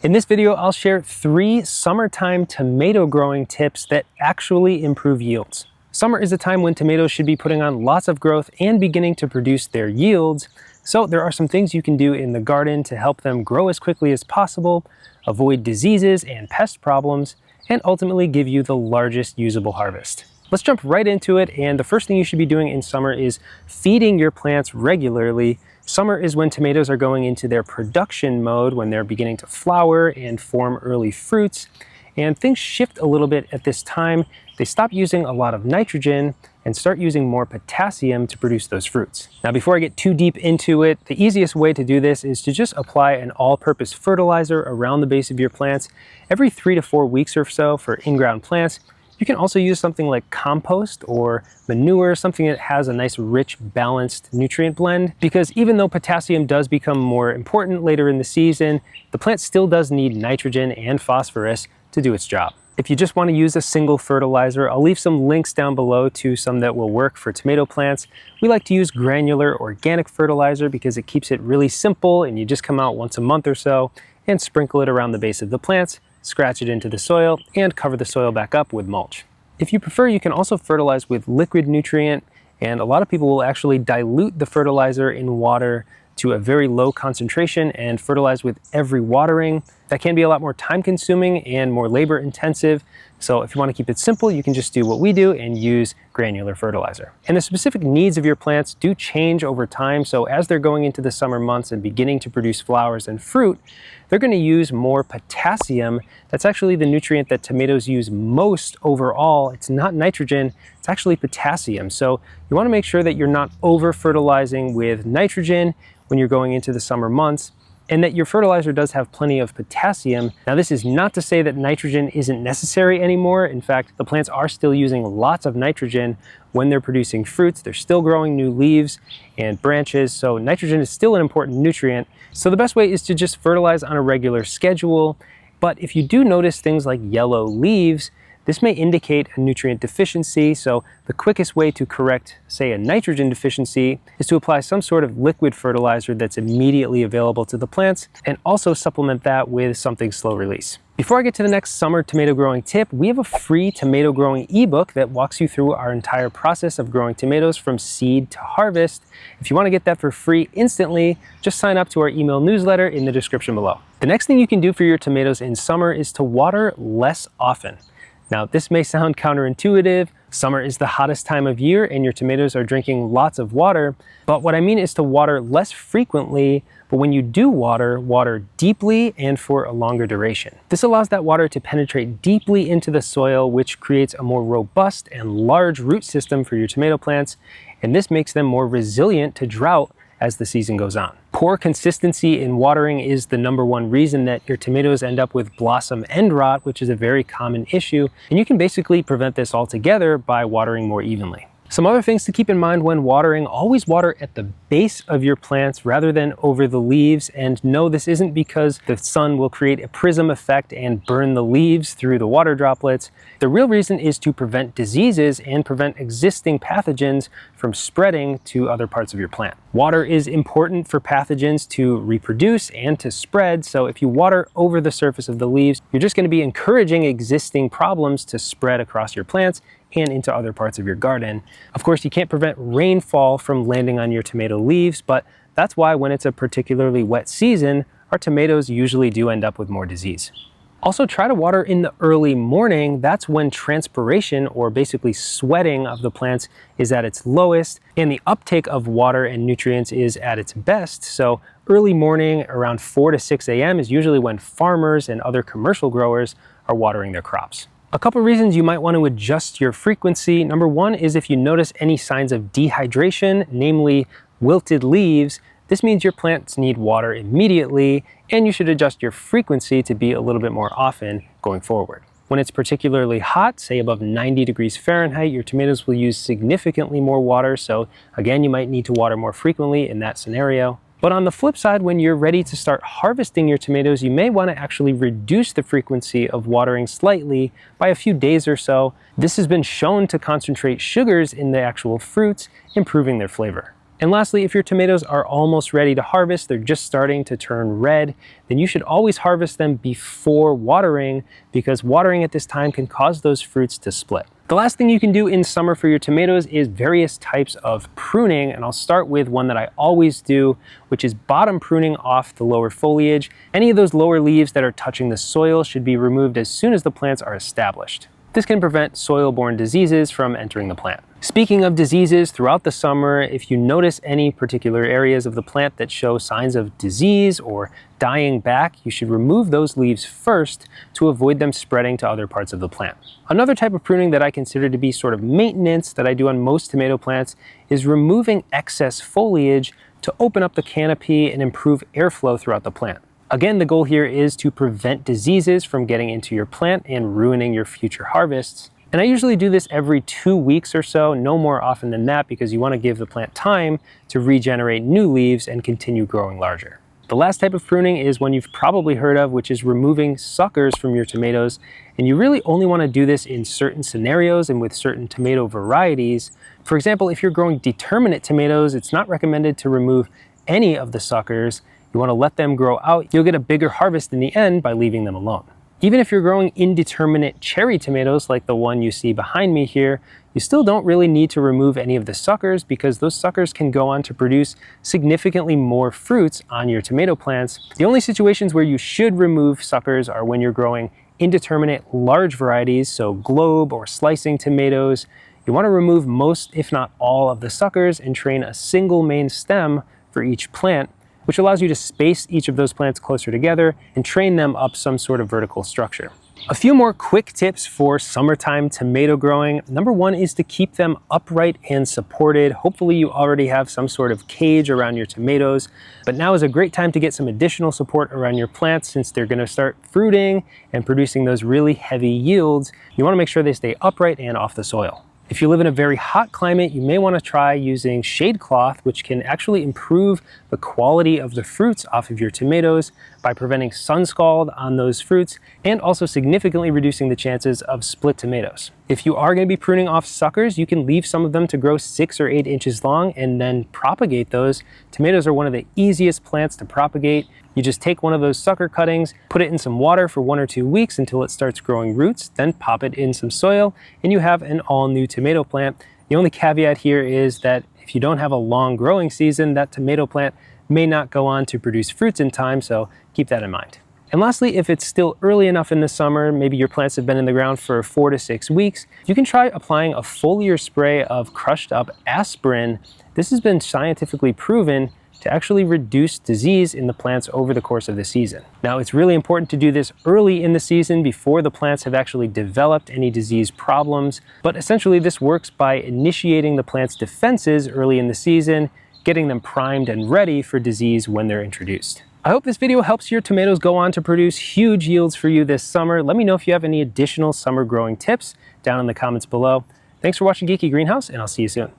In this video, I'll share 3 summertime tomato growing tips that actually improve yields. Summer is a time when tomatoes should be putting on lots of growth and beginning to produce their yields. So there are some things you can do in the garden to help them grow as quickly as possible, avoid diseases and pest problems, and ultimately give you the largest usable harvest. Let's jump right into it, and the first thing you should be doing in summer is feeding your plants regularly. Summer is when tomatoes are going into their production mode, when they're beginning to flower and form early fruits, and things shift a little bit at this time. They stop using a lot of nitrogen and start using more potassium to produce those fruits. Now, before I get too deep into it, the easiest way to do this is to just apply an all-purpose fertilizer around the base of your plants every 3 to 4 weeks or so for in-ground plants. You can also use something like compost or manure, something that has a nice, rich, balanced nutrient blend, because even though potassium does become more important later in the season, the plant still does need nitrogen and phosphorus to do its job. If you just want to use a single fertilizer, I'll leave some links down below to some that will work for tomato plants. We like to use granular organic fertilizer because it keeps it really simple, and you just come out once a month or so and sprinkle it around the base of the plants, scratch it into the soil, and cover the soil back up with mulch. If you prefer, you can also fertilize with liquid nutrient, and a lot of people will actually dilute the fertilizer in water to a very low concentration and fertilize with every watering. That can be a lot more time consuming and more labor intensive. So if you want to keep it simple, you can just do what we do and use granular fertilizer. And the specific needs of your plants do change over time. So as they're going into the summer months and beginning to produce flowers and fruit, they're going to use more potassium. That's actually the nutrient that tomatoes use most overall. It's not nitrogen, it's actually potassium. So you want to make sure that you're not over fertilizing with nitrogen when you're going into the summer months, and that your fertilizer does have plenty of potassium. Now, this is not to say that nitrogen isn't necessary anymore. In fact, the plants are still using lots of nitrogen when they're producing fruits. They're still growing new leaves and branches, so nitrogen is still an important nutrient. So the best way is to just fertilize on a regular schedule. But if you do notice things like yellow leaves, this may indicate a nutrient deficiency. So the quickest way to correct, say, a nitrogen deficiency is to apply some sort of liquid fertilizer that's immediately available to the plants, and also supplement that with something slow release. Before I get to the next summer tomato growing tip, we have a free tomato growing ebook that walks you through our entire process of growing tomatoes from seed to harvest. If you want to get that for free instantly, just sign up to our email newsletter in the description below. The next thing you can do for your tomatoes in summer is to water less often. Now, this may sound counterintuitive. Summer is the hottest time of year and your tomatoes are drinking lots of water. But what I mean is to water less frequently, but when you do water, water deeply and for a longer duration. This allows that water to penetrate deeply into the soil, which creates a more robust and large root system for your tomato plants. And this makes them more resilient to drought as the season goes on. Poor consistency in watering is the #1 reason that your tomatoes end up with blossom end rot, which is a very common issue. And you can basically prevent this altogether by watering more evenly. Some other things to keep in mind when watering: always water at the base of your plants rather than over the leaves. And no, this isn't because the sun will create a prism effect and burn the leaves through the water droplets. The real reason is to prevent diseases and prevent existing pathogens from spreading to other parts of your plant. Water is important for pathogens to reproduce and to spread. So if you water over the surface of the leaves, you're just going to be encouraging existing problems to spread across your plants and into other parts of your garden. Of course, you can't prevent rainfall from landing on your tomato leaves, but that's why when it's a particularly wet season, our tomatoes usually do end up with more disease. Also, try to water in the early morning. That's when transpiration, or basically sweating of the plants, is at its lowest and the uptake of water and nutrients is at its best. So early morning around 4 to 6 a.m. is usually when farmers and other commercial growers are watering their crops. A couple reasons you might want to adjust your frequency. #1 is if you notice any signs of dehydration, namely wilted leaves. This means your plants need water immediately, and you should adjust your frequency to be a little bit more often going forward. When it's particularly hot, say above 90 degrees Fahrenheit, your tomatoes will use significantly more water. So again, you might need to water more frequently in that scenario. But on the flip side, when you're ready to start harvesting your tomatoes, you may want to actually reduce the frequency of watering slightly by a few days or so. This has been shown to concentrate sugars in the actual fruits, improving their flavor. And lastly, if your tomatoes are almost ready to harvest, they're just starting to turn red, then you should always harvest them before watering, because watering at this time can cause those fruits to split. The last thing you can do in summer for your tomatoes is various types of pruning, and I'll start with one that I always do, which is bottom pruning off the lower foliage. Any of those lower leaves that are touching the soil should be removed as soon as the plants are established. This can prevent soil-borne diseases from entering the plant. Speaking of diseases, throughout the summer, if you notice any particular areas of the plant that show signs of disease or dying back, you should remove those leaves first to avoid them spreading to other parts of the plant. Another type of pruning that I consider to be sort of maintenance that I do on most tomato plants is removing excess foliage to open up the canopy and improve airflow throughout the plant. Again, the goal here is to prevent diseases from getting into your plant and ruining your future harvests. And I usually do this every 2 weeks or so, no more often than that, because you want to give the plant time to regenerate new leaves and continue growing larger. The last type of pruning is one you've probably heard of, which is removing suckers from your tomatoes. And you really only want to do this in certain scenarios and with certain tomato varieties. For example, if you're growing determinate tomatoes, it's not recommended to remove any of the suckers. You want to let them grow out. You'll get a bigger harvest in the end by leaving them alone. Even if you're growing indeterminate cherry tomatoes like the one you see behind me here, you still don't really need to remove any of the suckers, because those suckers can go on to produce significantly more fruits on your tomato plants. The only situations where you should remove suckers are when you're growing indeterminate large varieties, so globe or slicing tomatoes. You want to remove most, if not all, of the suckers and train a single main stem for each plant, which allows you to space each of those plants closer together and train them up some sort of vertical structure. A few more quick tips for summertime tomato growing. Number one is to keep them upright and supported. Hopefully you already have some sort of cage around your tomatoes, but now is a great time to get some additional support around your plants since they're going to start fruiting and producing those really heavy yields. You want to make sure they stay upright and off the soil. If you live in a very hot climate, you may want to try using shade cloth, which can actually improve the quality of the fruits off of your tomatoes by preventing sun scald on those fruits and also significantly reducing the chances of split tomatoes. If you are going to be pruning off suckers, you can leave some of them to grow 6 or 8 inches long and then propagate those. Tomatoes are one of the easiest plants to propagate. You just take one of those sucker cuttings, put it in some water for 1 or 2 weeks until it starts growing roots, then pop it in some soil, and you have an all-new tomato plant. The only caveat here is that if you don't have a long growing season, that tomato plant may not go on to produce fruits in time, so keep that in mind. And lastly, if it's still early enough in the summer, maybe your plants have been in the ground for 4 to 6 weeks, you can try applying a foliar spray of crushed up aspirin. This has been scientifically proven to actually reduce disease in the plants over the course of the season. Now, it's really important to do this early in the season before the plants have actually developed any disease problems, but essentially this works by initiating the plant's defenses early in the season, getting them primed and ready for disease when they're introduced. I hope this video helps your tomatoes go on to produce huge yields for you this summer. Let me know if you have any additional summer growing tips down in the comments below. Thanks for watching Geeky Greenhouse, and I'll see you soon.